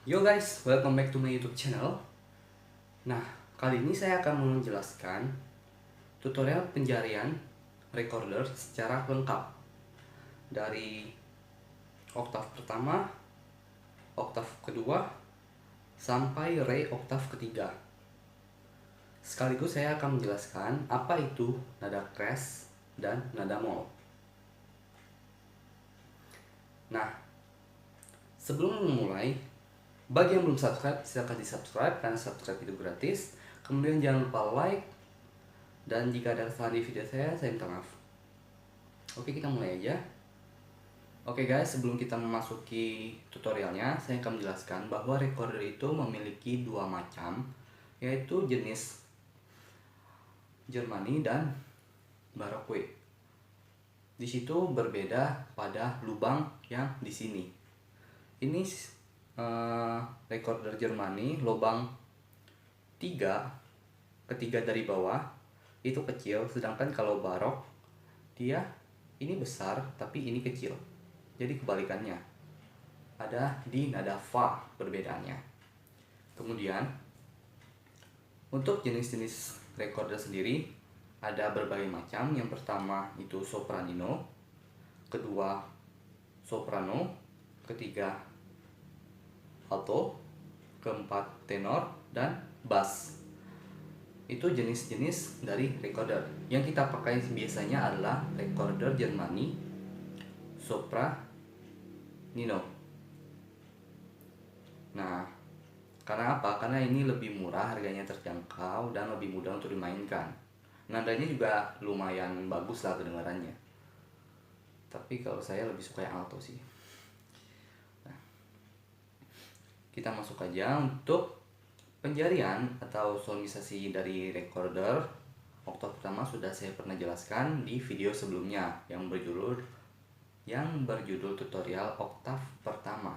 Yo guys, welcome back to my YouTube channel. Nah, kali ini saya akan menjelaskan tutorial penjarian recorder secara lengkap dari oktav pertama, oktav kedua, sampai re oktav ketiga. Sekaligus saya akan menjelaskan apa itu nada crash dan nada moll. Nah, sebelum memulai, bagi yang belum subscribe, silahkan di subscribe karena subscribe itu gratis. Kemudian jangan lupa like, dan jika ada kesalahan di video saya minta maaf. Oke, kita mulai aja. Oke guys, sebelum kita memasuki tutorialnya, saya akan menjelaskan bahwa recorder itu memiliki dua macam, yaitu jenis Germany dan Baroque. Di situ berbeda pada lubang yang di sini. Ini recorder Germany lubang 3, ketiga dari bawah itu kecil, sedangkan kalau Baroque dia ini besar tapi ini kecil. Jadi kebalikannya, ada di nada fa perbedaannya. Kemudian untuk jenis-jenis recorder sendiri ada berbagai macam. Yang pertama itu sopranino, kedua soprano, ketiga alto, keempat tenor, dan bass. Itu jenis-jenis dari recorder. Yang kita pakai biasanya adalah recorder Germany sopranino. Nah, karena apa? Karena ini lebih murah, harganya terjangkau, dan lebih mudah untuk dimainkan. Nadanya juga lumayan bagus lah kedengarannya. Tapi kalau saya lebih suka yang alto sih. Kita masuk aja untuk penjarian atau sonisasi dari recorder. Oktav pertama sudah saya pernah jelaskan di video sebelumnya yang berjudul tutorial oktav pertama.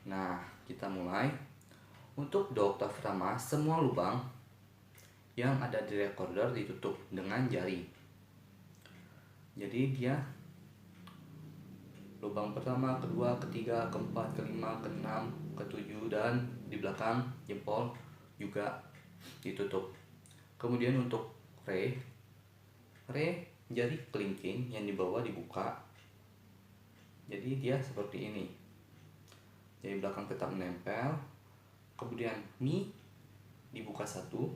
Nah, kita mulai. Untuk do oktav pertama, semua lubang yang ada di recorder ditutup dengan jari. Jadi dia lubang pertama, kedua, ketiga, keempat, kelima, keenam, ketujuh, dan di belakang jempol juga ditutup. Kemudian untuk re jari kelingking yang di bawah dibuka. Jadi dia seperti ini. Jari belakang tetap menempel. Kemudian mi dibuka satu,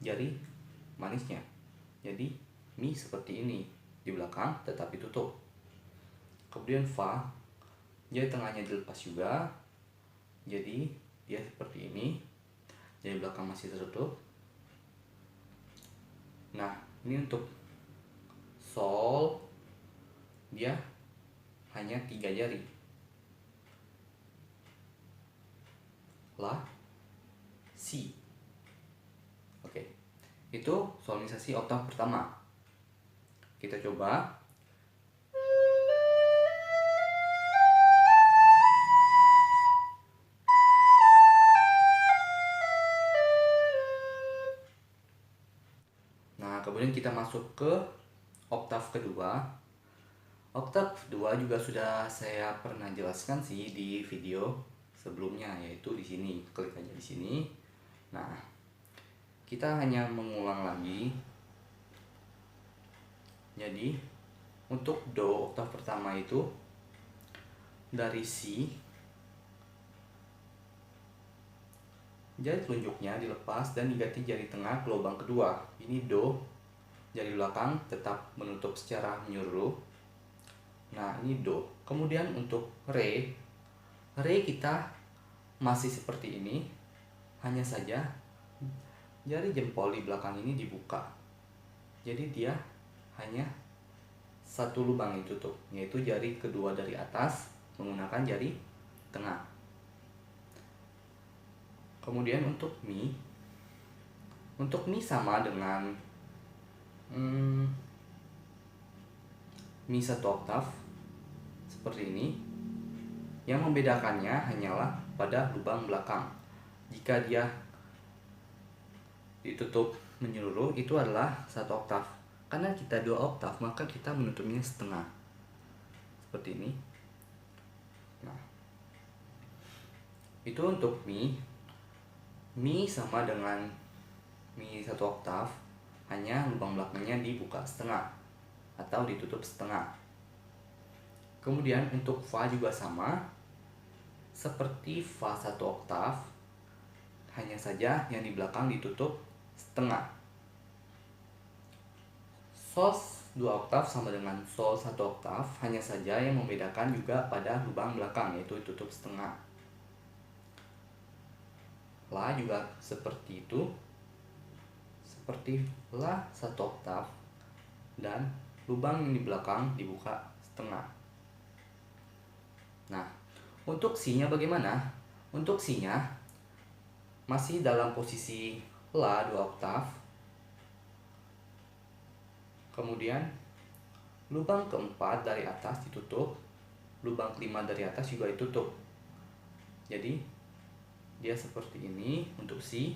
jari manisnya. Jadi mi seperti ini, di belakang tetap ditutup. Kemudian fa, jari tengahnya dilepas juga, jadi dia seperti ini, jari belakang masih tertutup. Nah, ini untuk sol, dia hanya 3 jari. La, si. Oke, itu sonisasi oktav pertama. Kita coba. Kemudian kita masuk ke oktav kedua. Oktav kedua juga sudah saya pernah jelaskan sih di video sebelumnya, yaitu di sini. Klik aja di sini. Nah, kita hanya mengulang lagi. Jadi untuk do oktav pertama itu dari si, jari telunjuknya dilepas dan diganti jari tengah ke lubang kedua. Ini do, jari belakang tetap menutup secara menyeluruh. Nah, ini do. Kemudian untuk re kita masih seperti ini, hanya saja jari jempol di belakang ini dibuka. Jadi dia hanya satu lubang ditutup, yaitu jari kedua dari atas menggunakan jari tengah. Kemudian untuk mi sama dengan mi satu oktav seperti ini. Yang membedakannya hanyalah pada lubang belakang. Jika dia ditutup menyeluruh, itu adalah satu oktav. Karena kita 2 oktav, maka kita menutupnya setengah seperti ini. Nah, Itu untuk Mi. Mi sama dengan Mi 1 oktav, hanya lubang belakangnya dibuka setengah atau ditutup setengah. Kemudian untuk Fa juga sama, seperti Fa 1 oktav, hanya saja yang di belakang ditutup setengah. Sol 2 oktav sama dengan Sol 1 oktav, hanya saja yang membedakan juga pada lubang belakang, yaitu tutup setengah. La juga seperti itu, seperti La 1 oktav, dan lubang yang di belakang dibuka setengah. Nah, untuk Si-nya bagaimana? Untuk Si-nya masih dalam posisi La 2 oktav. Kemudian lubang keempat dari atas ditutup, lubang kelima dari atas juga ditutup. Jadi dia seperti ini untuk Si.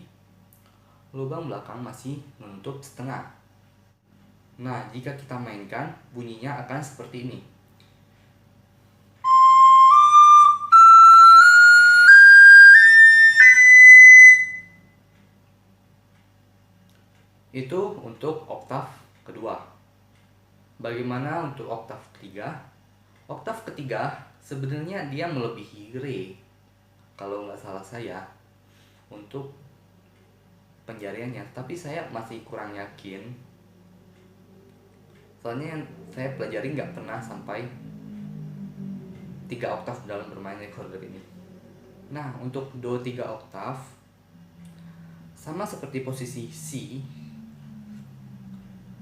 Lubang belakang masih menutup setengah. Nah, jika kita mainkan, bunyinya akan seperti ini. Itu untuk oktav kedua. Bagaimana untuk oktav ketiga? Oktav ketiga sebenarnya dia melebihi Re, kalau nggak salah saya, untuk penjariannya. Tapi saya masih kurang yakin. Soalnya yang saya pelajari nggak pernah sampai 3 oktav dalam bermain recorder ini. Nah, untuk Do 3 oktav sama seperti posisi Si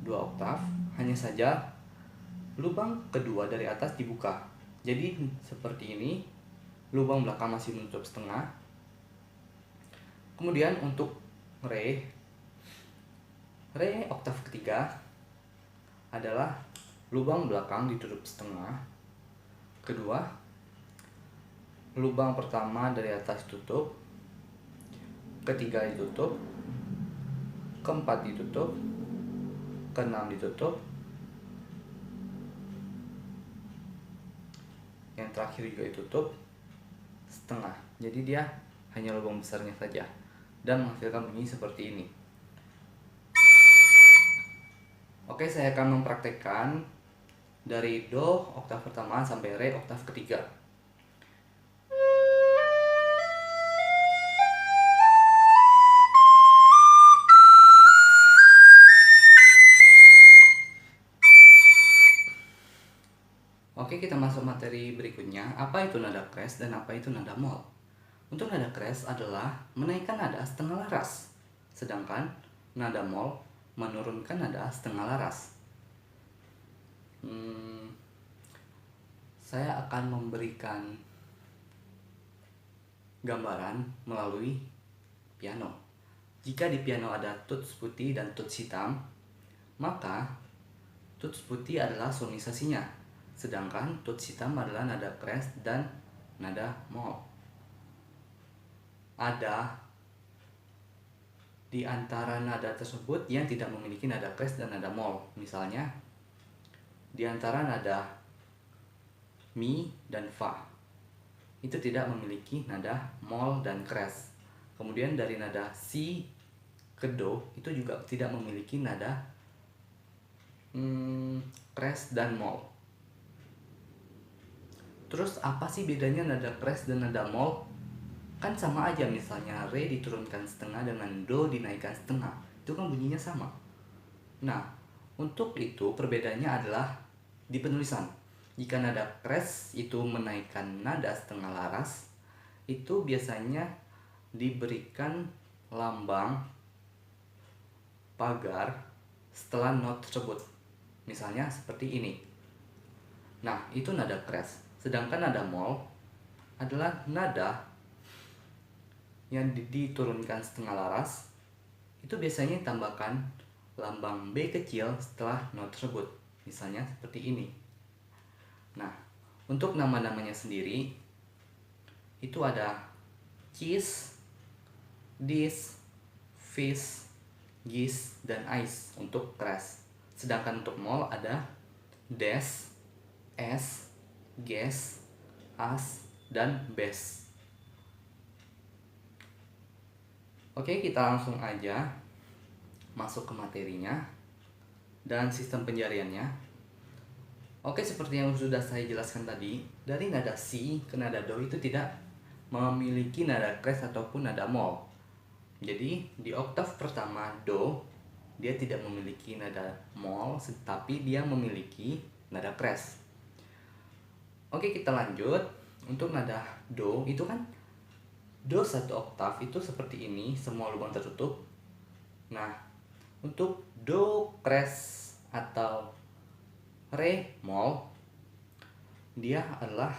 2 oktav, hanya saja lubang kedua dari atas dibuka. Jadi seperti ini, lubang belakang masih menutup setengah. Kemudian untuk Re oktav ketiga adalah lubang belakang ditutup setengah. Kedua, lubang pertama dari atas tutup. Ketiga ditutup. Keempat ditutup. Keenam ditutup. Yang terakhir juga ditutup setengah. Jadi dia hanya lubang besarnya saja dan menghasilkan bunyi seperti ini. Oke, saya akan mempraktekkan dari Do oktav pertama sampai Re oktav ketiga. Oke, kita masuk materi berikutnya. Apa itu nada crash dan apa itu nada mol? Untuk nada crash adalah menaikkan nada setengah laras, sedangkan nada mol menurunkan nada setengah laras. Saya akan memberikan gambaran melalui piano. Jika di piano ada tuts putih dan tuts hitam, maka tuts putih adalah sonisasinya, sedangkan tuts hitam adalah nada crash dan nada mol. Ada di antara nada tersebut yang tidak memiliki nada crash dan nada mol. Misalnya, di antara nada Mi dan Fa itu tidak memiliki nada mol dan crash. Kemudian dari nada Si ke Do itu juga tidak memiliki nada crash dan mol. Terus apa sih bedanya nada crash dan nada mol? Kan sama aja, misalnya Re diturunkan setengah dengan Do dinaikkan setengah, itu kan bunyinya sama. Nah, untuk itu perbedaannya adalah di penulisan. Jika nada crash itu menaikkan nada setengah laras, itu biasanya diberikan lambang pagar setelah not tersebut. Misalnya seperti ini. Nah, itu nada crash. Sedangkan nada mol adalah nada yang diturunkan setengah laras, itu biasanya ditambahkan lambang B kecil setelah not tersebut. Misalnya seperti ini. Nah, untuk nama-namanya sendiri itu ada cheese, dish, fish, geese, dan ice untuk crash. Sedangkan untuk mol ada dash, s, gas, as, dan bass. Oke, kita langsung aja masuk ke materinya dan sistem penjariannya. Oke, seperti yang sudah saya jelaskan tadi, dari nada si ke nada do itu tidak memiliki nada crash ataupun nada mol. Jadi di oktav pertama do dia tidak memiliki nada mol, tetapi dia memiliki nada crash. Oke, kita lanjut. Untuk nada do itu kan do satu oktav itu seperti ini, semua lubang tertutup. Nah, untuk do crash atau re mol dia adalah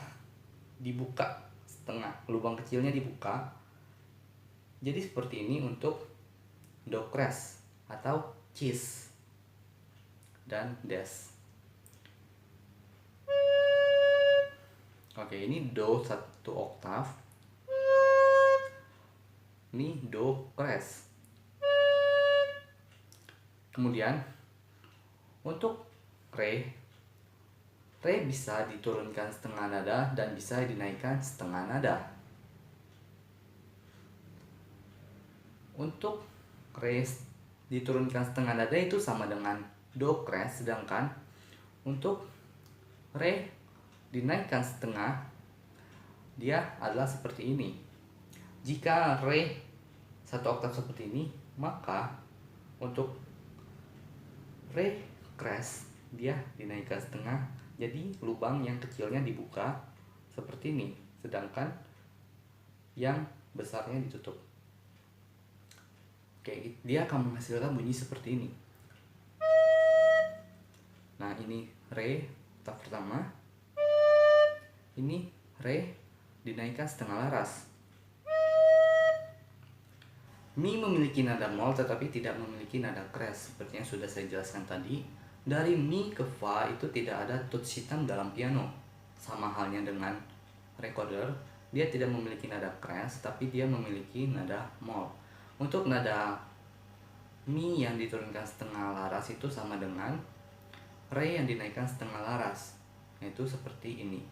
dibuka setengah, lubang kecilnya dibuka. Jadi seperti ini untuk do crash atau cis dan des. Oke, ini do satu oktav. Ini do crash. Kemudian untuk re bisa diturunkan setengah nada dan bisa dinaikkan setengah nada. Untuk re diturunkan setengah nada itu sama dengan do crash, sedangkan untuk re dinaikkan setengah dia adalah seperti ini. Jika re satu oktav seperti ini, maka untuk re crash dia dinaikkan setengah, jadi lubang yang kecilnya dibuka seperti ini, sedangkan yang besarnya ditutup. Oke, dia akan menghasilkan bunyi seperti ini. Nah, ini re oktav pertama, ini re dinaikkan setengah laras. Mi memiliki nada mol tetapi tidak memiliki nada crash, seperti yang sudah saya jelaskan tadi. Dari mi ke fa itu tidak ada tuts hitam dalam piano. Sama halnya dengan recorder, dia tidak memiliki nada crash tapi dia memiliki nada mol. Untuk nada mi yang diturunkan setengah laras itu sama dengan re yang dinaikkan setengah laras, yaitu seperti ini.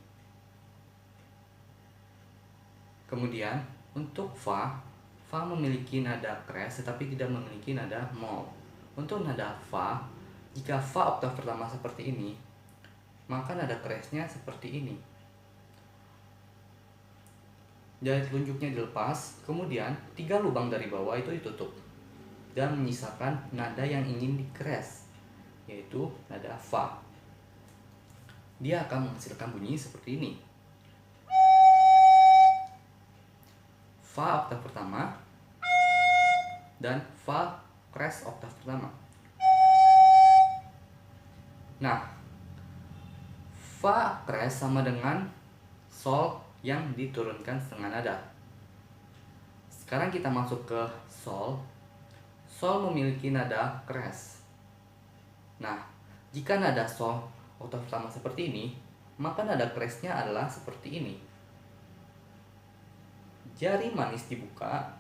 Kemudian untuk fa memiliki nada crash tetapi tidak memiliki nada mol. Untuk nada fa, jika fa oktav pertama seperti ini, maka nada crashnya seperti ini. Jari telunjuknya dilepas, kemudian 3 lubang dari bawah itu ditutup dan menyisakan nada yang ingin di crash, yaitu nada fa. Dia akan menghasilkan bunyi seperti ini. Fa oktav pertama dan fa crash oktav pertama. Nah, fa crash sama dengan sol yang diturunkan setengah nada. Sekarang kita masuk ke sol. Sol memiliki nada crash. Nah, jika nada sol oktav pertama seperti ini, maka nada crashnya adalah seperti ini. Jari manis dibuka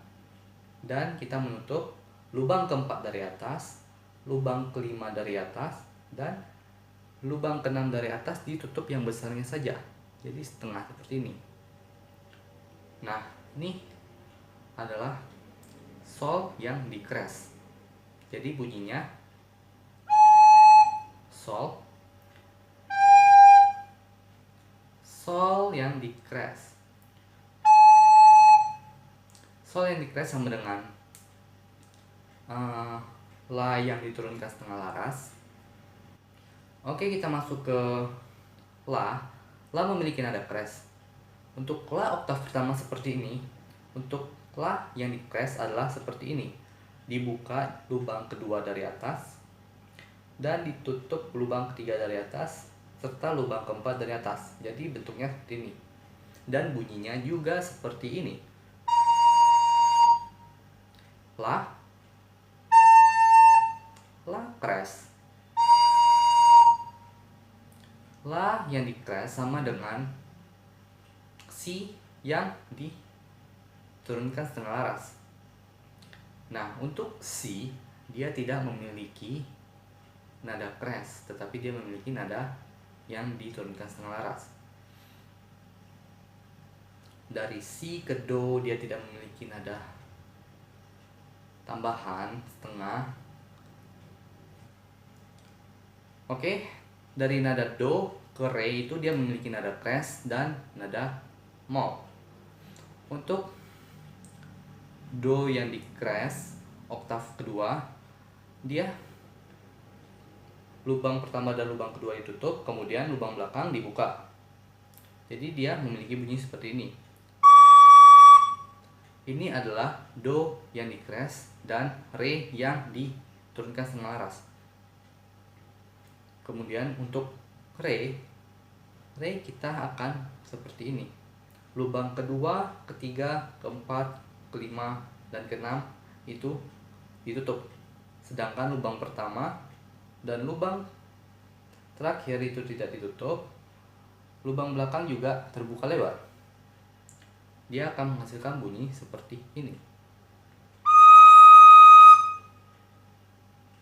dan kita menutup lubang keempat dari atas, lubang kelima dari atas, dan lubang keenam dari atas ditutup yang besarnya saja, jadi setengah seperti ini. Nah, ini adalah sol yang di crash. Jadi bunyinya sol, sol yang di crash. Sol yang di crash sama dengan la yang diturunkan setengah laras. Oke, kita masuk ke la. La memiliki nada crash. Untuk la oktav pertama seperti ini. Untuk la yang di crash adalah seperti ini. Dibuka lubang kedua dari atas dan ditutup lubang ketiga dari atas serta lubang keempat dari atas. Jadi bentuknya seperti ini. Dan bunyinya juga seperti ini. La crash. La yang di crash sama dengan si yang diturunkan setengah laras. Nah, untuk si dia tidak memiliki nada crash, tetapi dia memiliki nada yang diturunkan setengah laras. Dari si ke do dia tidak memiliki nada tambahan setengah. Oke, dari nada do ke re itu dia memiliki nada crash dan nada moll. Untuk do yang di crash oktav kedua, dia lubang pertama dan lubang kedua ditutup, kemudian lubang belakang dibuka. Jadi dia memiliki bunyi seperti ini. Ini adalah do yang di crash dan re yang diturunkan setengah laras. Kemudian untuk re kita akan seperti ini. Lubang kedua, ketiga, keempat, kelima, dan keenam itu ditutup. Sedangkan lubang pertama dan lubang terakhir itu tidak ditutup. Lubang belakang juga terbuka lebar. Dia akan menghasilkan bunyi seperti ini.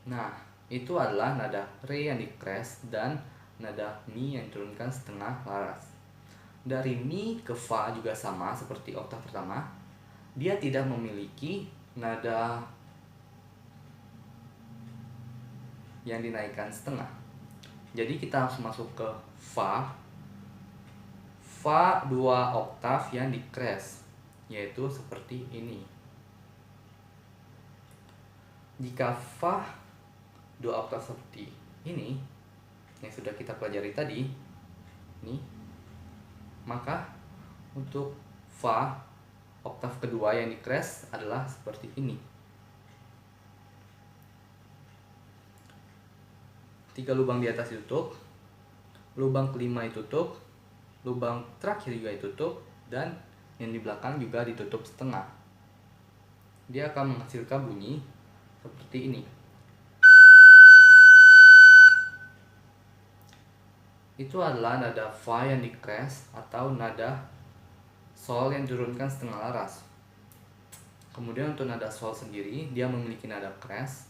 Nah, itu adalah nada re yang di crash dan nada mi yang diturunkan setengah laras. Dari mi ke fa juga sama seperti oktav pertama. Dia tidak memiliki nada yang dinaikkan setengah. Jadi kita langsung masuk ke fa. Fa 2 oktav yang di crash, yaitu seperti ini. Jika fa 2 oktav seperti ini yang sudah kita pelajari tadi ini, maka untuk fa oktav kedua yang di crash adalah seperti ini. 3 lubang di atas ditutup, lubang kelima ditutup, lubang terakhir juga ditutup, dan yang di belakang juga ditutup setengah. Dia akan menghasilkan bunyi seperti ini. Itu adalah nada fa yang di crash atau nada sol yang diturunkan setengah laras. Kemudian untuk nada sol sendiri, dia memiliki nada crash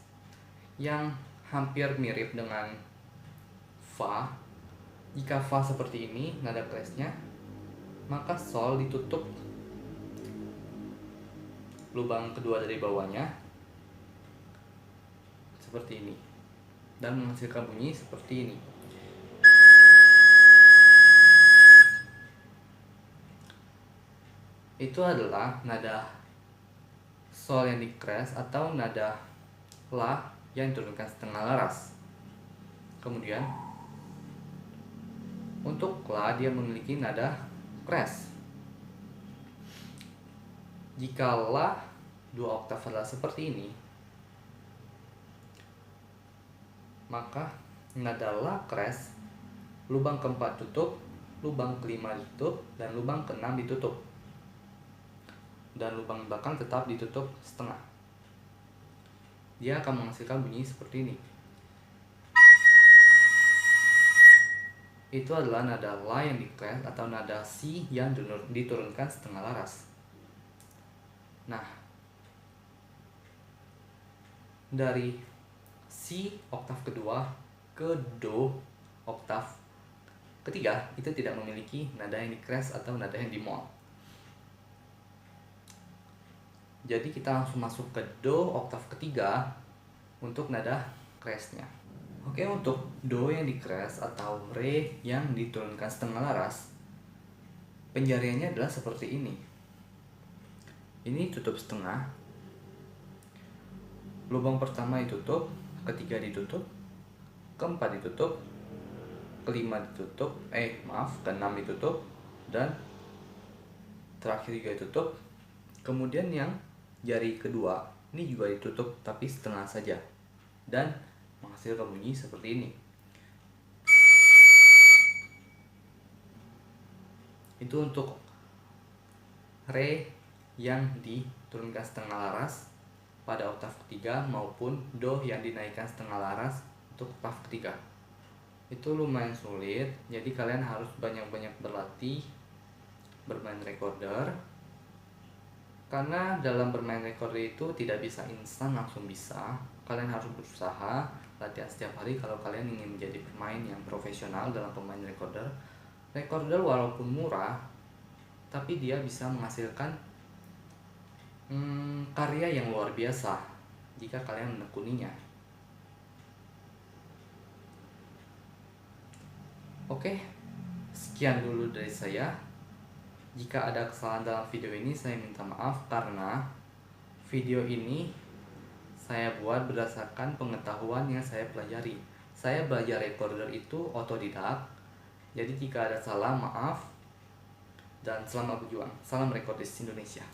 yang hampir mirip dengan fa. Jika fa seperti ini nada crashnya, maka sol ditutup lubang kedua dari bawahnya seperti ini dan menghasilkan bunyi seperti ini. Itu adalah nada sol yang di crash atau nada la yang diturunkan setengah laras. Kemudian untuk la dia memiliki nada crash. Jika la 2 oktav adalah seperti ini, maka nada la crash lubang keempat tutup, lubang kelima ditutup, dan lubang keenam ditutup. Dan lubang belakang tetap ditutup setengah. Dia akan menghasilkan bunyi seperti ini. Itu adalah nada la yang di crash atau nada si yang diturunkan setengah laras. Nah, dari si oktav kedua ke do oktav ketiga itu tidak memiliki nada yang di crash atau nada yang di moll. Jadi kita langsung masuk ke do oktav ketiga untuk nada crashnya. Oke, untuk do yang di crash atau re yang diturunkan setengah laras, penjariannya adalah seperti ini. Ini tutup setengah, lubang pertama ditutup, ketiga ditutup, keempat ditutup, kelima ditutup, keenam ditutup, dan terakhir juga ditutup. Kemudian yang jari kedua ini juga ditutup tapi setengah saja dan menghasilkan bunyi seperti ini. Itu untuk re yang diturunkan setengah laras pada oktav ketiga maupun do yang dinaikkan setengah laras untuk oktav ketiga. Itu lumayan sulit, jadi kalian harus banyak-banyak berlatih bermain recorder. Karena dalam bermain recorder itu tidak bisa instan langsung bisa. Kalian harus berusaha latihan setiap hari kalau kalian ingin menjadi pemain yang profesional dalam pemain recorder. Recorder walaupun murah, tapi dia bisa menghasilkan karya yang luar biasa. jika kalian menekuninya. Oke, sekian dulu dari saya. Jika ada kesalahan dalam video ini, saya minta maaf karena video ini saya buat berdasarkan pengetahuan yang saya pelajari. Saya belajar recorder itu otodidak. Jadi jika ada salah, maaf. Dan selamat berjuang. Salam Recordist Indonesia.